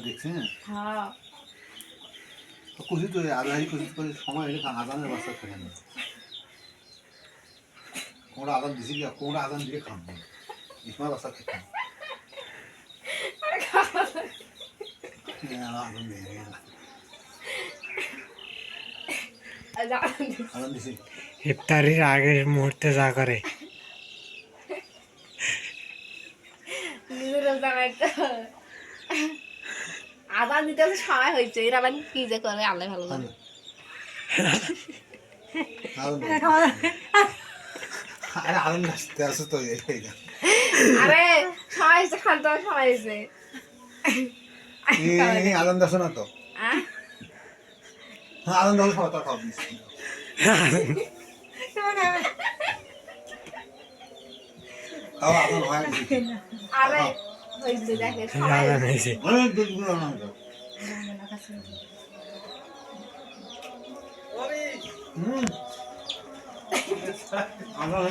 দেখছেন? হ্যাঁ খুশি তো আদায় খুশি করে সময় হলে আদানের বাচ্চা থাকে না। কোনটা আদান দিছি কি কোনটা আদান দিয়ে খাবো ইসমা বাচ্চা খেতে আদান দিয়ে আদান দিছি ইফতারির আগের মুহূর্তে যা করে আদান দিতে সময় হয়েছে এর আবার কি যে করে আল্লাহ ভালো জানে আরে আদান আসতে আসে তো আরে সময় হয়েছে খালতে সময় হয়েছে আদান দাস না তো আদান দাস সবাই তার খাবি আদান হয় আরে হয়েছে দেখে সময় আদান হয়েছে অনেক দুধগুলো না আদান